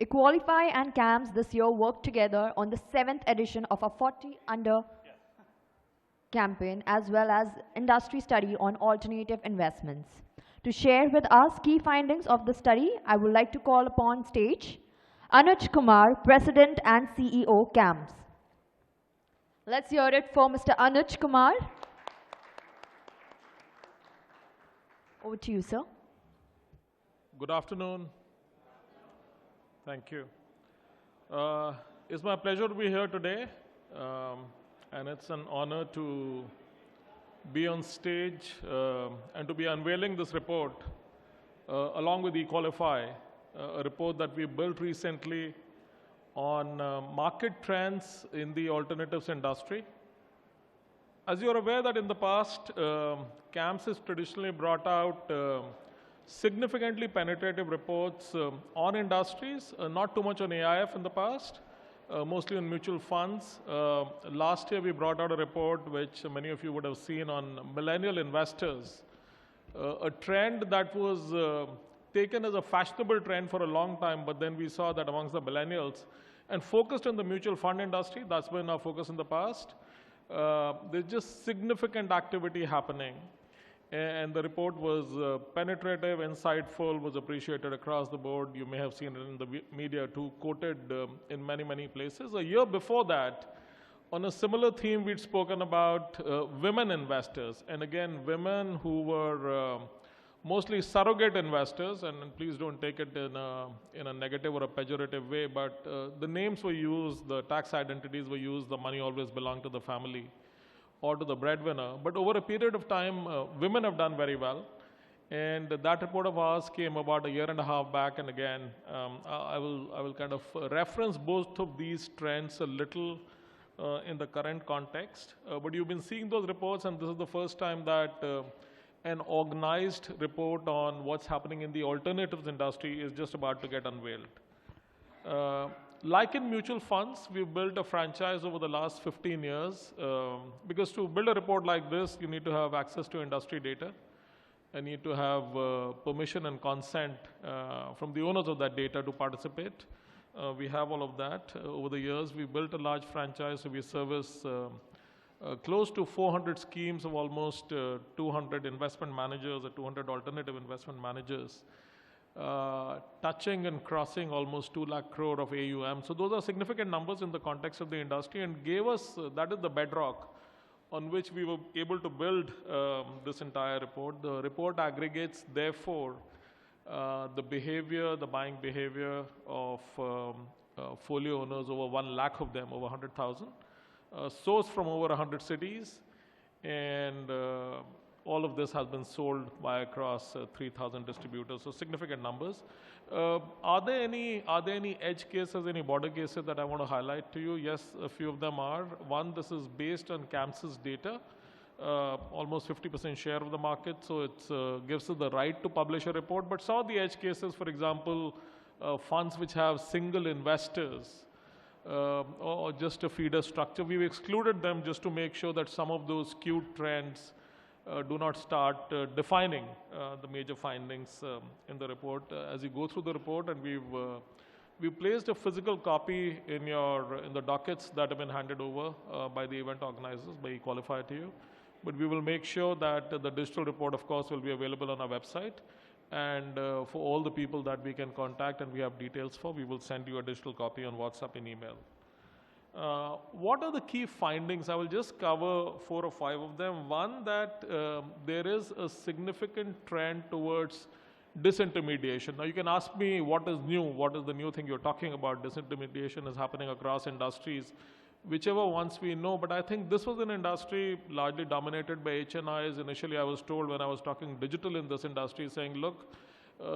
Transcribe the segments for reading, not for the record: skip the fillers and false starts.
Equalifi and CAMS this year worked together on the 7th edition of a 40 under campaign as well as industry study on alternative investments. To share with us key findings of the study, I would like to call upon stage Anuj Kumar, President and CEO CAMS. Let's hear it for Mr. Anuj Kumar. Over to you, sir. Good afternoon. Thank you. It's my pleasure to be here today, and it's an honor to be on stage and to be unveiling this report along with Equalifi, a report that we built recently on market trends in the alternatives industry. As you're aware that in the past, CAMS has traditionally brought out significantly penetrative reports on industries, not too much on AIF in the past, mostly on mutual funds. Last year we brought out a report which many of you would have seen on millennial investors, a trend that was taken as a fashionable trend for a long time, but then we saw that amongst the millennials and focused on the mutual fund industry. That's been our focus in the past. There's just significant activity happening. And the report was penetrative, insightful, was appreciated across the board. You may have seen it in the media too, quoted in many, many places. A year before that, on a similar theme, we'd spoken about women investors. And again, women who were mostly surrogate investors, and please don't take it in a negative or a pejorative way, but the names were used, the tax identities were used, the money always belonged to the family or to the breadwinner. But over a period of time, women have done very well. And that report of ours came about a year and a half back, and again, I will kind of reference both of these trends a little in the current context. But you've been seeing those reports, and this is the first time that an organized report on what's happening in the alternatives industry is just about to get unveiled. Like in mutual funds, we've built a franchise over the last 15 years because to build a report like this, you need to have access to industry data. You need to have permission and consent from the owners of that data to participate. We have all of that. Over the years, we built a large franchise, so we service close to 400 schemes of almost 200 investment managers or 200 alternative investment managers, touching and crossing almost 2 lakh crore of AUM. So those are significant numbers in the context of the industry and gave us, that is the bedrock on which we were able to build this entire report. The report aggregates, therefore, the behavior, the buying behavior of folio owners, over 1 lakh of them, over 100,000. Sourced from over 100 cities, and all of this has been sold by across 3,000 distributors, so significant numbers. Are there any edge cases, any border cases that I want to highlight to you? Yes, a few of them are. One, this is based on CAMS's data, almost 50% share of the market, so it gives us the right to publish a report. But some of the edge cases, for example, funds which have single investors, or just a feeder structure, we've excluded them just to make sure that some of those skewed trends do not start defining the major findings in the report. As you go through the report, and we've placed a physical copy in the dockets that have been handed over by the event organizers, by Equalifi to you. But we will make sure that the digital report, of course, will be available on our website. And for all the people that we can contact and we have details for, we will send you a digital copy on WhatsApp and email. What are the key findings? I will just cover 4 or 5 of them. One, that there is a significant trend towards disintermediation. Now you can ask me what is new, what is the new thing you're talking about. Disintermediation is happening across industries, whichever ones we know, but I think this was an industry largely dominated by HNIs. Initially, I was told when I was talking digital in this industry, saying, look,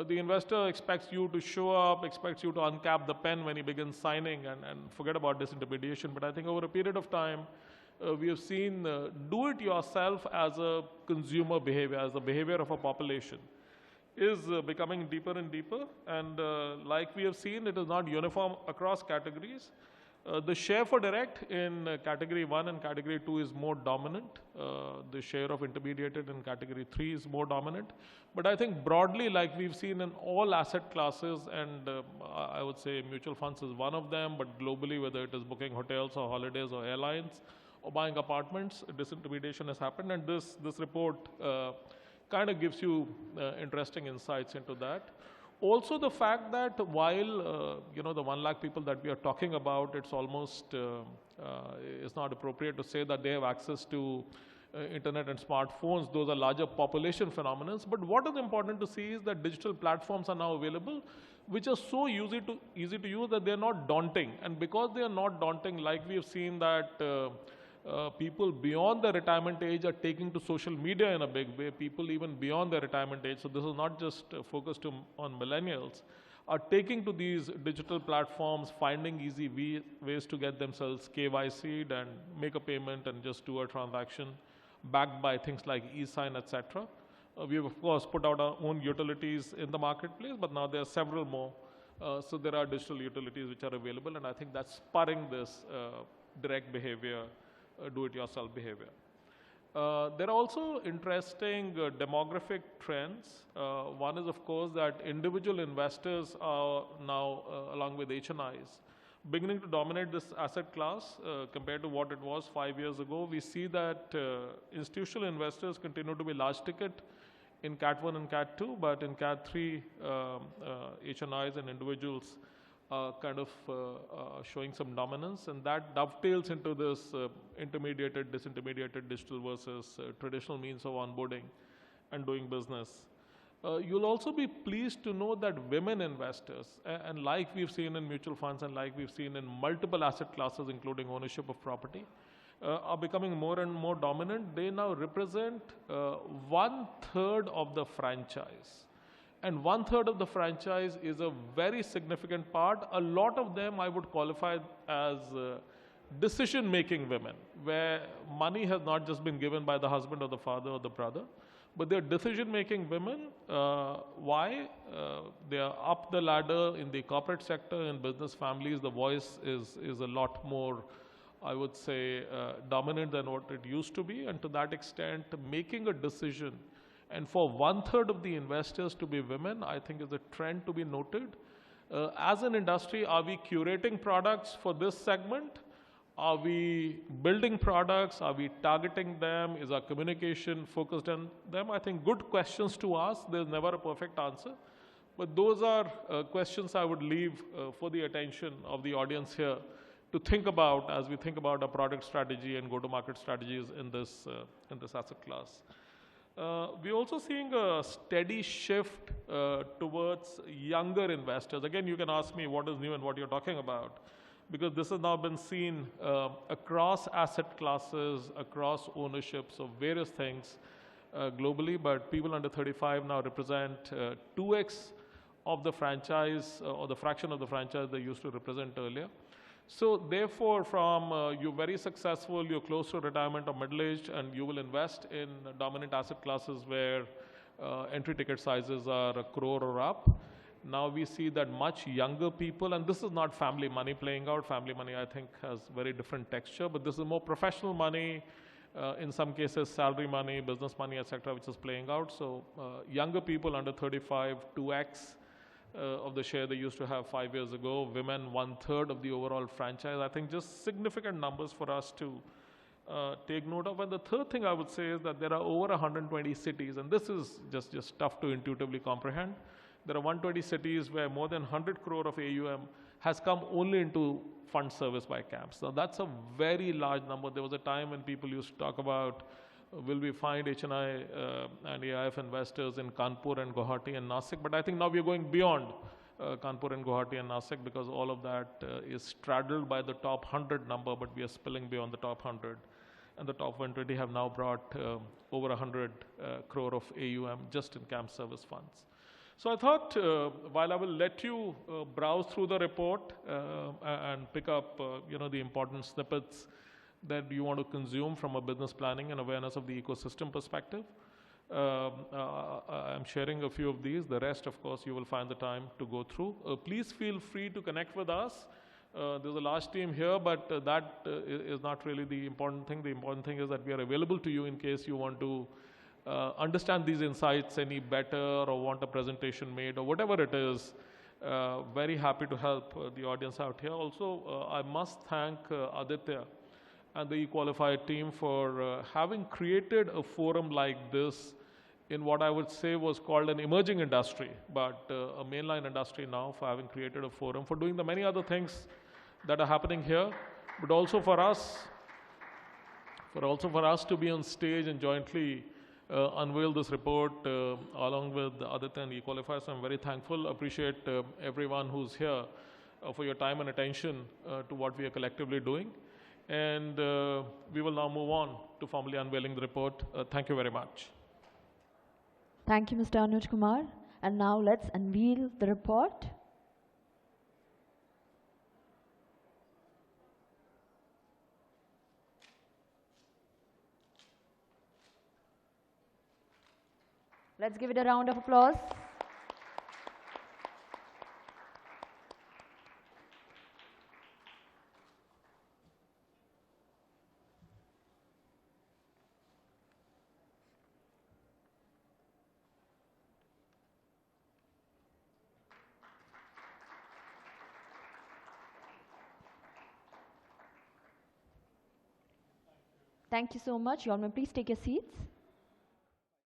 the investor expects you to show up, expects you to uncap the pen when he begins signing and forget about disintermediation. But I think over a period of time, we have seen do-it-yourself as a consumer behavior, as the behavior of a population, is becoming deeper and deeper. And like we have seen, it is not uniform across categories. The share for direct in category 1 and category 2 is more dominant. The share of intermediated in category 3 is more dominant. But I think broadly, like we've seen in all asset classes, and I would say mutual funds is one of them, but globally, whether it is booking hotels or holidays or airlines or buying apartments, disintermediation has happened. And this report kind of gives you interesting insights into that. Also, the fact that while the 1 lakh people that we are talking about, it's almost it's not appropriate to say that they have access to internet and smartphones. Those are larger population phenomena. But what is important to see is that digital platforms are now available, which are so easy to use that they are not daunting. And because they are not daunting, like we have seen that people beyond the retirement age are taking to social media in a big way, people even beyond their retirement age, so this is not just focused on millennials, are taking to these digital platforms, finding easy ways to get themselves KYC'd and make a payment and just do a transaction backed by things like e-sign, etc. We have, of course, put out our own utilities in the marketplace, but now there are several more. So there are digital utilities which are available, and I think that's spurring this direct behavior, do-it-yourself behavior. There are also interesting demographic trends. One is, of course, that individual investors are now, along with HNIs, beginning to dominate this asset class compared to what it was 5 years ago. We see that institutional investors continue to be large ticket in Cat 1 and Cat 2, but in Cat 3, HNIs and individuals kind of showing some dominance, and that dovetails into this intermediated, disintermediated digital versus traditional means of onboarding and doing business. You'll also be pleased to know that women investors, and like we've seen in mutual funds and like we've seen in multiple asset classes, including ownership of property, are becoming more and more dominant. They now represent 1/3 of the franchise. And 1/3 of the franchise is a very significant part. A lot of them I would qualify as decision-making women, where money has not just been given by the husband or the father or the brother, but they're decision-making women. Why? They are up the ladder in the corporate sector, in business families. The voice is a lot more, I would say, dominant than what it used to be. And to that extent, making a decision, and for 1/3 of the investors to be women, I think is a trend to be noted. As an industry, are we curating products for this segment? Are we building products? Are we targeting them? Is our communication focused on them? I think good questions to ask. There's never a perfect answer. But those are questions I would leave for the attention of the audience here to think about as we think about our product strategy and go-to-market strategies in this asset class. We're also seeing a steady shift towards younger investors. Again, you can ask me what is new and what you're talking about, because this has now been seen across asset classes, across ownerships of various things globally, but people under 35 now represent 2x of the franchise or the fraction of the franchise they used to represent earlier. So therefore, from you're very successful, you're close to retirement or middle-aged, and you will invest in dominant asset classes where entry ticket sizes are 1 crore or up. Now we see that much younger people, and this is not family money playing out. Family money, I think, has very different texture, but this is more professional money, in some cases salary money, business money, etc., which is playing out. So younger people under 35, 2x of the share they used to have 5 years ago. Women, 1/3 of the overall franchise. I think just significant numbers for us to take note of. And the third thing I would say is that there are over 120 cities, and this is just tough to intuitively comprehend. There are 120 cities where more than 100 crore of AUM has come only into fund service by CAMS. Now that's a very large number. There was a time when people used to talk about, will we find HNI and AIF investors in Kanpur and Guwahati and Nasik? But I think now we are going beyond Kanpur and Guwahati and Nasik, because all of that is straddled by the top 100 number, but we are spilling beyond the top 100. And the top 120 have now brought over 100 crore of AUM just in CAMS service funds. So I thought while I will let you browse through the report and pick up the important snippets that you want to consume from a business planning and awareness of the ecosystem perspective, I'm sharing a few of these. The rest, of course, you will find the time to go through. Please feel free to connect with us. There's a large team here, but that is not really the important thing. The important thing is that we are available to you in case you want to understand these insights any better or want a presentation made or whatever it is. Very happy to help the audience out here. Also, I must thank Aditya and the Equalifi team for having created a forum like this in what I would say was called an emerging industry, but a mainline industry now, for having created a forum, for doing the many other things that are happening here, but also for us to be on stage and jointly unveil this report along with Aditya and Equalifi. So I'm very thankful, appreciate everyone who's here for your time and attention to what we are collectively doing. And we will now move on to formally unveiling the report. Thank you very much. Thank you, Mr. Anuj Kumar. And now let's unveil the report. Let's give it a round of applause. Thank you so much. You all may please take your seats.